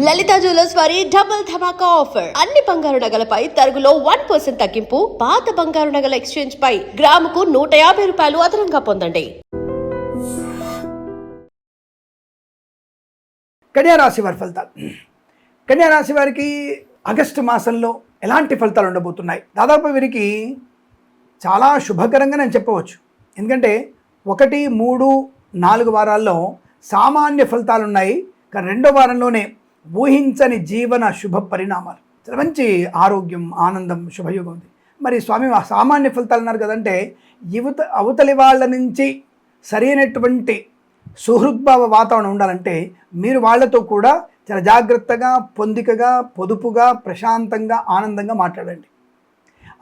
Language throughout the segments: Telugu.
లలిత జ్యువెలర్స్ వారి డబుల్ ధమాకా ఆఫర్. అన్ని బంగారు నగలపై తరుగులో 1% తగ్గింపు. పాత బంగారు నగల ఎక్స్చేంజ్ పై గ్రాముకు 150 రూపాయలు అదనంగా పొందండి. కన్యారాశి వారి ఫలితాలు. కన్యారాశి వారికి ఆగస్టు మాసంలో ఎలాంటి ఫలితాలు ఉండబోతున్నాయి? దాదాపు వీరికి చాలా శుభకరంగా నేను చెప్పవచ్చు. ఎందుకంటే 1, 3, 4 వారాల్లో సామాన్య ఫలితాలు ఉన్నాయి. కానీ రెండో వారంలోనే ఊహించని జీవన శుభ పరిణామాలు, చాలా మంచి ఆరోగ్యం, ఆనందం, శుభయోగం ఉంది. మరి స్వామి సామాన్య ఫలితాలు అన్నారు కదంటే, అవతలి వాళ్ళ నుంచి సరైనటువంటి సుహృద్భావ వాతావరణం ఉండాలంటే మీరు వాళ్ళతో కూడా చాలా జాగ్రత్తగా, పొందికగా, పొదుపుగా, ప్రశాంతంగా, ఆనందంగా మాట్లాడండి.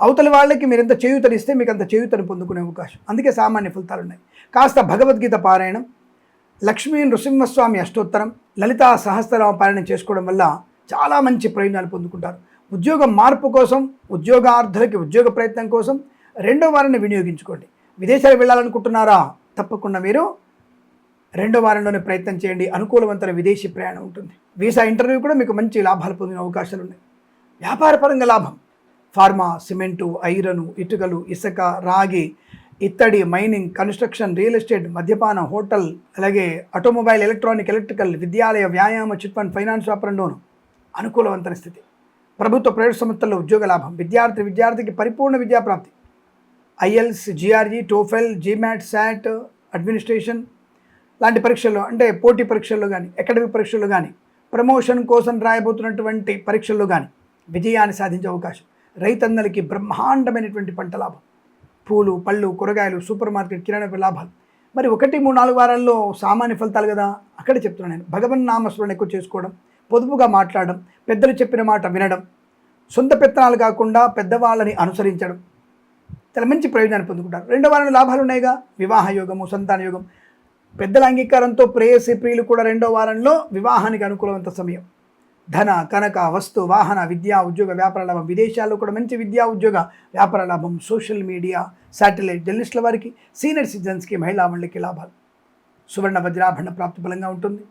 అవతలి వాళ్ళకి మీరు ఎంత చేయూతనిస్తే మీకు అంత చేయూతను పొందుకునే అవకాశం. అందుకే సామాన్య ఫలితాలు ఉన్నాయి. కాస్త భగవద్గీత పారాయణం, లక్ష్మీ నృసింహస్వామి అష్టోత్తరం, లలితా సహస్రనామ పారాయణం చేసుకోవడం వల్ల చాలా మంచి ప్రయోజనాలు పొందుకుంటారు. ఉద్యోగ మార్పు కోసం, ఉద్యోగార్థులకి ఉద్యోగ ప్రయత్నం కోసం రెండో వారాన్ని వినియోగించుకోండి. విదేశాలకు వెళ్ళాలనుకుంటున్నారా? తప్పకుండా మీరు రెండో వారంలోనే ప్రయత్నం చేయండి. అనుకూలవంతమైన విదేశీ ప్రయాణం ఉంటుంది. వీసా ఇంటర్వ్యూ కూడా మీకు మంచి లాభాలు పొందిన అవకాశాలు ఉన్నాయి. వ్యాపారపరంగా లాభం, ఫార్మా, సిమెంటు, ఐరను, ఇటుకలు, ఇసుక, రాగి, ఇత్తడి, మైనింగ్, కన్స్ట్రక్షన్, రియల్ ఎస్టేట్, మద్యపానం, హోటల్, అలాగే ఆటోమొబైల్, ఎలక్ట్రానిక్, ఎలక్ట్రికల్, విద్యాలయ, వ్యాయామ, చిట్ ఫండ్, ఫైనాన్స్ వ్యాపారంలోను అనుకూలవంతమైన స్థితి. ప్రభుత్వ ప్రైవేట్ సంస్థల్లో ఉద్యోగ లాభం, విద్యార్థికి పరిపూర్ణ విద్యాప్రాప్తి. IELTS, GRE, TOEFL, GMAT, SAT, administration లాంటి పరీక్షల్లో, అంటే పోటీ పరీక్షల్లో కానీ, అకాడమిక్ పరీక్షల్లో కానీ, ప్రమోషన్ కోసం రాయబోతున్నటువంటి పరీక్షల్లో కానీ విజయాన్ని సాధించే అవకాశం. రైతన్నలకి బ్రహ్మాండమైనటువంటి పంట లాభం, పూలు, పళ్ళు, కూరగాయలు, సూపర్ మార్కెట్, కిరాణా లాభాలు. మరి 1, 3, 4 వారాల్లో సామాన్య ఫలితాలు కదా, అక్కడే చెప్తున్నాను నేను. భగవన్ నామస్మరణ ఎక్కువ చేసుకోవడం, పొదుపుగా మాట్లాడడం, పెద్దలు చెప్పిన మాట వినడం, సొంత పెత్తనాలు కాకుండా పెద్దవాళ్ళని అనుసరించడం, చాలా మంచి ప్రయోజనాన్ని పొందుకుంటారు. రెండో వారంలో లాభాలు ఉన్నాయిగా. వివాహ యోగము, సంతాన యోగం, పెద్దల అంగీకారంతో ప్రేయసి ప్రియులు కూడా రెండో వారంలో వివాహానికి అనుకూలవంత సమయం. ధన, కనక, వస్తు, వాహన, విద్యా, ఉద్యోగ, వ్యాపార లాభం. విదేశాల్లో కూడా మంచి విద్యా, ఉద్యోగ, వ్యాపార లాభం. సోషల్ మీడియా, శాటిలైట్, జర్నలిస్టుల వారికి, సీనియర్ సిటిజన్స్కి, మహిళా మండలికి లాభాలు. సువర్ణ వజ్రాభరణ ప్రాప్తి బలంగా ఉంటుంది.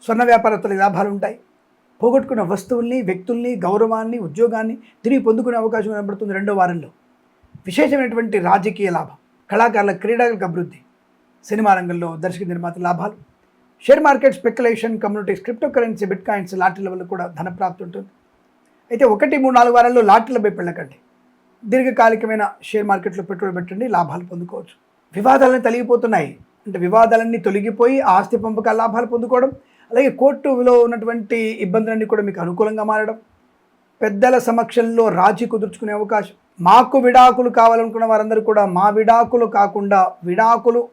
స్వర్ణ వ్యాపారస్తులకి లాభాలు ఉంటాయి. పోగొట్టుకున్న వస్తువుల్ని, వ్యక్తుల్ని, గౌరవాన్ని, ఉద్యోగాన్ని తిరిగి పొందుకునే అవకాశం కనబడుతుంది రెండో వారంలో. విశేషమైనటువంటి రాజకీయ లాభం, కళాకారుల, క్రీడలకు అభివృద్ధి, సినిమా రంగంలో దర్శక నిర్మాత లాభాలు. Share market, speculation, communities, cryptocurrency, bitcoins, లాటరీల వల్ల కూడా ధనప్రాప్తి ఉంటుంది. అయితే 1, 3, 4 వారాల్లో లాటరీల వైపు వెళ్ళకండి. దీర్ఘకాలికమైన షేర్ మార్కెట్లో పెట్టుబడి పెట్టండి, లాభాలు పొందుకోవచ్చు. వివాదాలన్నీ తొలగిపోతున్నాయి, అంటే వివాదాలన్నీ తొలగిపోయి ఆస్తి పంపకాల లాభాలు పొందుకోవడం, అలాగే కోర్టులో ఉన్నటువంటి ఇబ్బందులన్నీ కూడా మీకు అనుకూలంగా మారడం, పెద్దల సమక్షంలో రాజీ కుదుర్చుకునే అవకాశం. మాకు విడాకులు కావాలనుకున్న వారందరూ కూడా మా విడాకులు కాకుండా, విడాకులు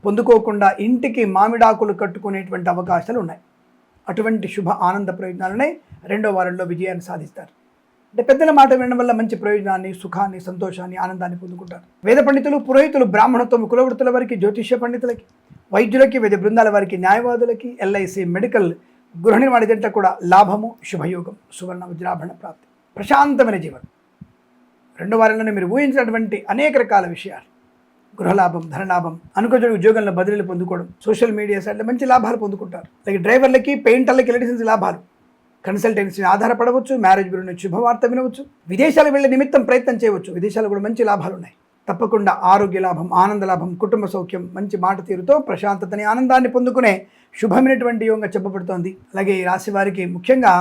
పొందుకోకుండా ఇంటికి మామిడాకులు కట్టుకునేటువంటి అవకాశాలు ఉన్నాయి. అటువంటి శుభ ఆనంద ప్రయోజనాలనే రెండో వారంలో విజయాన్ని సాధిస్తారు. అంటే పెద్దల మాట వినడం వల్ల మంచి ప్రయోజనాన్ని, సుఖాన్ని, సంతోషాన్ని, ఆనందాన్ని పొందుకుంటారు. వేద పండితులు, పురోహితులు, బ్రాహ్మణత్వం, కులవృత్తుల వారికి, జ్యోతిష్య పండితులకి, వైద్యులకి, వైద్య బృందాల వారికి, న్యాయవాదులకి, ఎల్ఐసి, మెడికల్, గృహ నిర్మాణ జంట కూడా లాభము, శుభయోగం, సువర్ణ వజ్రాభరణ ప్రాప్తి, ప్రశాంతమైన జీవనం. రెండో వారంలోనే మీరు ఊహించినటువంటి అనేక రకాల విషయాలు, గృహలాభం, ధనలాభం, అనుకోని ఉద్యోగంలో బదిలీలు పొందుకోవడం, సోషల్ మీడియా సైడ్లో మంచి లాభాలు పొందుకుంటారు. అలాగే డ్రైవర్లకి, పెయింటర్లకి, ఎలక్ట్రీషియన్స్ లాభాలు. కన్సల్టెన్సీ ఆధారపడవచ్చు, మ్యారేజ్ బ్యూరో నుంచి శుభవార్త వినవచ్చు, విదేశాలకు వెళ్ళే నిమిత్తం ప్రయత్నం చేయవచ్చు. విదేశాలు కూడా మంచి లాభాలు ఉన్నాయి. తప్పకుండా ఆరోగ్య లాభం, ఆనంద లాభం, కుటుంబ సౌఖ్యం, మంచి మాట తీరుతో ప్రశాంతతని, ఆనందాన్ని పొందుకునే శుభమైనటువంటి యోగంగా చెప్పబడుతోంది. అలాగే ఈ రాశి వారికి ముఖ్యంగా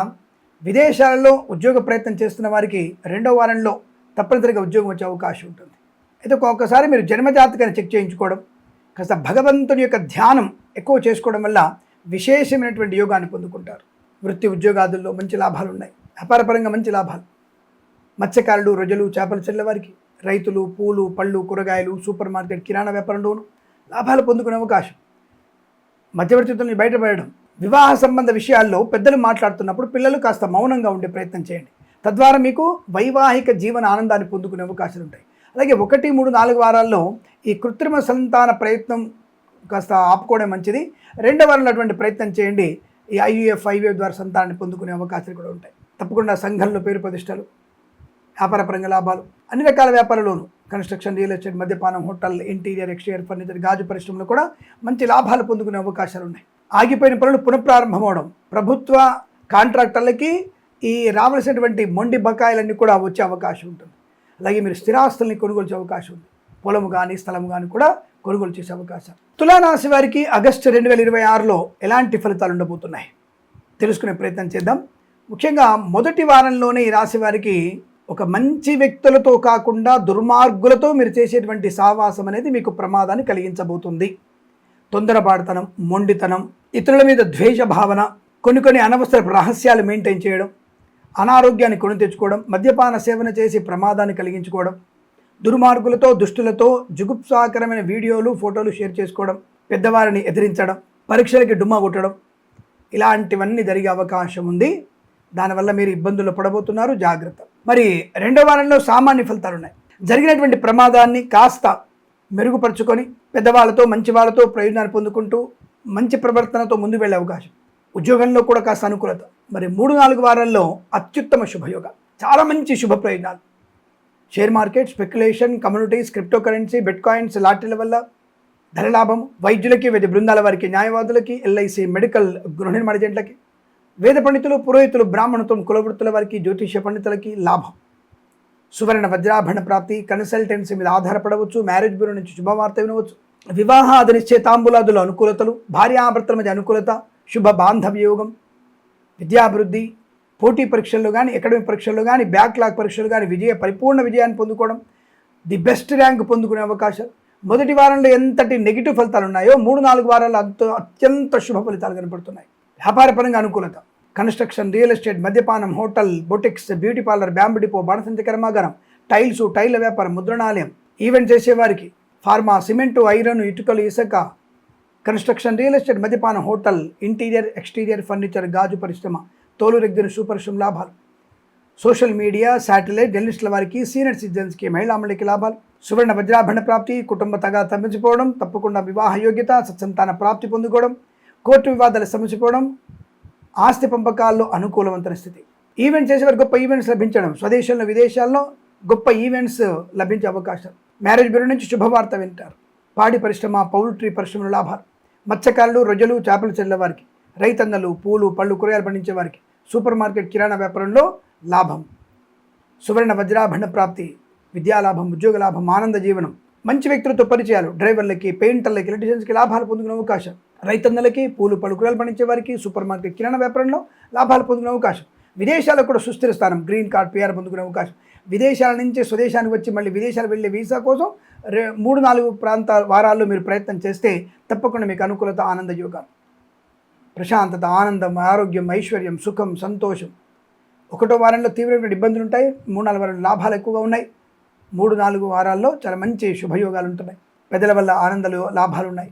విదేశాలలో ఉద్యోగ ప్రయత్నం చేస్తున్న వారికి రెండో వారంలో తప్పనిసరిగా ఉద్యోగం వచ్చే అవకాశం ఉంటుంది. అయితే ఒక్కొక్కసారి మీరు జన్మజాతకాన్ని చెక్ చేయించుకోవడం, కాస్త భగవంతుని యొక్క ధ్యానం ఎక్కువ చేసుకోవడం వల్ల విశేషమైనటువంటి యోగాన్ని పొందుకుంటారు. వృత్తి ఉద్యోగాదుల్లో మంచి లాభాలు ఉన్నాయి. వ్యాపారపరంగా మంచి లాభాలు. మత్స్యకారులు, రొయ్యలు, చేపలు చెల్లె వారికి, రైతులు, పూలు, పళ్ళు, కూరగాయలు, సూపర్ మార్కెట్, కిరాణా వ్యాపారంలోనూ లాభాలు పొందుకునే అవకాశం. మధ్యవర్తిత్వాన్ని బయటపడడం, వివాహ సంబంధ విషయాల్లో పెద్దలు మాట్లాడుతున్నప్పుడు పిల్లలు కాస్త మౌనంగా ఉండే ప్రయత్నం చేయండి. తద్వారా మీకు వైవాహిక జీవన ఆనందాన్ని పొందుకునే అవకాశాలు ఉంటాయి. అలాగే 1, 3, 4 వారాల్లో ఈ కృత్రిమ సంతాన ప్రయత్నం కాస్త ఆపుకోవడం మంచిది. రెండో వారంలో అటువంటి ప్రయత్నం చేయండి. ఈ IVF ద్వారా సంతానాన్ని పొందుకునే అవకాశాలు కూడా ఉంటాయి. తప్పకుండా సంఘంలో పేరు ప్రతిష్టలు, వ్యాపారపరంగా లాభాలు, అన్ని రకాల వ్యాపారాల్లోనూ, కన్స్ట్రక్షన్, రియల్ ఎస్టేట్, మద్యపానం, హోటల్, ఇంటీరియర్, ఎక్స్టీరియర్, ఫర్నిచర్, గాజు పరిశ్రమలో కూడా మంచి లాభాలు పొందుకునే అవకాశాలు ఉన్నాయి. ఆగిపోయిన పనులు పునఃప్రారంభమవడం, ప్రభుత్వ కాంట్రాక్టర్లకి ఈ రావాల్సినటువంటి మొండి బకాయిలన్నీ కూడా వచ్చే అవకాశం ఉంటుంది. అలాగే మీరు స్థిరాస్తుల్ని కొనుగోలు చేసే అవకాశం ఉంది. పొలము కానీ స్థలము కానీ కూడా కొనుగోలు చేసే అవకాశం. తులారాశి వారికి ఆగస్టు 2026లో ఎలాంటి ఫలితాలు ఉండబోతున్నాయి తెలుసుకునే ప్రయత్నం చేద్దాం. ముఖ్యంగా మొదటి వారంలోనే ఈ రాశి వారికి ఒక మంచి వ్యక్తులతో కాకుండా దుర్మార్గులతో మీరు చేసేటువంటి సావాసం అనేది మీకు ప్రమాదాన్ని కలిగించబోతుంది. తొందరపాటుతనం, మొండితనం, ఇతరుల మీద ద్వేష భావన, కొన్ని అనవసర రహస్యాలు మెయింటైన్ చేయడం, అనారోగ్యాన్ని కొని తెచ్చుకోవడం, మద్యపాన సేవన చేసి ప్రమాదాన్ని కలిగించుకోవడం, దుర్మార్గులతో దుష్టులతో జుగుప్సాకరమైన వీడియోలు ఫోటోలు షేర్ చేసుకోవడం, పెద్దవారిని ఎదిరించడం, పరీక్షలకి డుమ్మా కొట్టడం, ఇలాంటివన్నీ జరిగే అవకాశం ఉంది. దానివల్ల మీరు ఇబ్బందులు పడబోతున్నారు, జాగ్రత్త. మరి రెండో వారంలో సామాన్య ఫలితాలు ఉన్నాయి. జరిగినటువంటి ప్రమాదాన్ని కాస్త మెరుగుపరుచుకొని పెద్దవాళ్ళతో మంచి వాళ్ళతో ప్రయోజనాలు పొందుకుంటూ మంచి ప్రవర్తనతో ముందు వెళ్ళే అవకాశం. ఉద్యోగంలో కూడా కాస్త అనుకూలత. మరి 3-4 వారాల్లో అత్యుత్తమ శుభయోగ, చాలా మంచి శుభ ప్రయోజనాలు. Share market, speculation, communities, cryptocurrency, bitcoins, లాటరీల వల్ల ధనలాభం. వైద్యులకి, వైద్య బృందాల వారికి, న్యాయవాదులకి, ఎల్ఐసి, మెడికల్, గృహ నిర్మాణ ఏజెంట్లకి, వేద పండితులు, పురోహితులు, బ్రాహ్మణత్వం, కులవృత్తుల వారికి, జ్యోతిష్య పండితులకి లాభం. సువర్ణ వజ్రాభరణ ప్రాప్తి. కన్సల్టెన్సీ మీద ఆధారపడవచ్చు. మ్యారేజ్ బ్యూరో నుంచి శుభవార్త వినవచ్చు. వివాహాది నిశ్చయితాంబులాదుల అనుకూలతలు, భార్యాభర్తల మధ్య అనుకూలత, శుభ బాంధవ్య యోగం, విద్యాభివృద్ధి, పోటీ పరీక్షల్లో కానీ, అకాడమిక్ పరీక్షల్లో కానీ, బ్యాక్లాగ్ పరీక్షలు కానీ పరిపూర్ణ విజయాన్ని పొందుకోవడం, ది బెస్ట్ ర్యాంక్ పొందుకునే అవకాశం. మొదటి వారంలో ఎంతటి నెగిటివ్ ఫలితాలు ఉన్నాయో 3-4 వారాల్లో అత్యంత శుభ ఫలితాలు కనపడుతున్నాయి. వ్యాపారపరంగా అనుకూలత. కన్స్ట్రక్షన్, రియల్ ఎస్టేట్, మద్యపానం, hotel, boutiques, beauty parlour, bamboo depot, బాణసంచి కర్మాగారం, టైల్స్, టైల్ వ్యాపారం, ముద్రణాలయం, ఈవెంట్ చేసేవారికి, ఫార్మా, సిమెంటు, ఐరన్, ఇటుకలు, ఇసుక, కన్స్ట్రక్షన్, రియల్ ఎస్టేట్, మద్యపానం, హోటల్, ఇంటీరియర్, ఎక్స్టీరియర్, ఫర్నిచర్, గాజు పరిశ్రమ, తోలు రెగ్గిన సూపరిశ్రమ లాభాలు. సోషల్ మీడియా, శాటిలైట్, జర్నలిస్టుల వారికి, సీనియర్ సిటిజన్స్కి, మహిళా మండలికి లాభాలు. సువర్ణ వజ్రాభరణ ప్రాప్తి. కుటుంబ తగాదా తప్పించుకోవడం, తప్పకుండా వివాహ యోగ్యత, సత్సంతాన ప్రాప్తి పొందుకోవడం, కోర్టు వివాదాలు సమసిపోవడం, ఆస్తి పంపకాల్లో అనుకూలవంతమైన స్థితి. ఈవెంట్ చేసేవారు గొప్ప ఈవెంట్స్ లభించడం, స్వదేశంలో విదేశాల్లో గొప్ప ఈవెంట్స్ లభించే అవకాశం. మ్యారేజ్ బ్యూరో నుంచి శుభవార్త వింటారు. పాడి పరిశ్రమ, పౌల్ట్రీ పరిశ్రమల లాభాలు. మత్స్యకారులు, రొయ్యలు, చేపలు చెల్లె వారికి, రైతన్నలు, పూలు, పళ్ళు, కూరగాయలు పండించే వారికి, సూపర్ మార్కెట్, కిరాణా వ్యాపారంలో లాభం. సువర్ణ వజ్రాభరణ ప్రాప్తి. విద్యాలాభం, ఉద్యోగ లాభం, ఆనంద జీవనం, మంచి వ్యక్తులతో పరిచయాలు, డ్రైవర్లకి, పెయింటర్లకి, ఎలక్ట్రీషియన్స్కి లాభాలు పొందుకునే అవకాశం. రైతన్నలకి, పూలు, పళ్ళు, కూరగాయలు పండించే వారికి, సూపర్ మార్కెట్, కిరాణా వ్యాపారంలో లాభాలు పొందుకునే అవకాశం. విదేశాలకు కూడా సుస్థిర స్థానం, గ్రీన్ కార్డ్, పిఆర్ పొందుకునే అవకాశం. విదేశాల నుంచి స్వదేశానికి వచ్చి మళ్ళీ విదేశాలు వెళ్ళే వీసా కోసం 3-4 వారాల్లో మీరు ప్రయత్నం చేస్తే తప్పకుండా మీకు అనుకూలత, ఆనంద యోగాలు, ప్రశాంతత, ఆనందం, ఆరోగ్యం, ఐశ్వర్యం, సుఖం, సంతోషం. 1వ వారంలో తీవ్రమైన ఇబ్బందులు ఉంటాయి. 3-4 వారాలు లాభాలు ఎక్కువగా ఉన్నాయి. 3-4 వారాల్లో చాలా మంచి శుభయోగాలు ఉంటున్నాయి. పెద్దల వల్ల ఆనందాలు, లాభాలు ఉన్నాయి.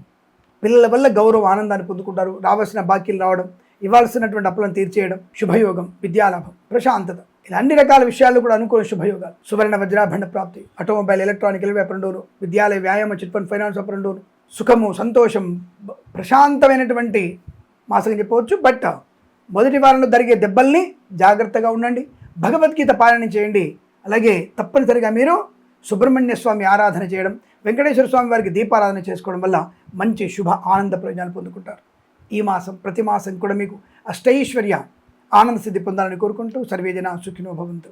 పిల్లల వల్ల గౌరవ, ఆనందాన్ని పొందుకుంటారు. రావాల్సిన బాకీలు రావడం, ఇవ్వాల్సినటువంటి అప్పులను తీర్చేయడం, శుభయోగం, విద్యాలాభం, ప్రశాంతత, ఇలా అన్ని రకాల విషయాలు కూడా అనుకూల శుభయోగాలు. సువర్ణ వజ్రాభరణ ప్రాప్తి. ఆటోమొబైల్, ఎలక్ట్రానిక్ వ్యాపారంలోను, విద్యాలయ, వ్యాయామ, చిట్ ఫండ్, ఫైనాన్స్ వ్యాపారంలోను సుఖము, సంతోషం, ప్రశాంతమైనటువంటి మాసం చెప్పవచ్చు. బట్ మొదటి వారంలో జరిగే దెబ్బల్ని జాగ్రత్తగా ఉండండి. భగవద్గీత పాలన చేయండి. అలాగే తప్పనిసరిగా మీరు సుబ్రహ్మణ్య స్వామి ఆరాధన చేయడం, వెంకటేశ్వర స్వామి వారికి దీపారాధన చేసుకోవడం వల్ల మంచి శుభ ఆనంద ప్రయోజనాలు పొందుకుంటారు. ఈ మాసం, ప్రతి మాసం కూడా మీకు అష్టైశ్వర్య, ఆనంద సిద్ధి పొందాలని కోరుకుంటూ సర్వేజన సుఖినో భవంతు.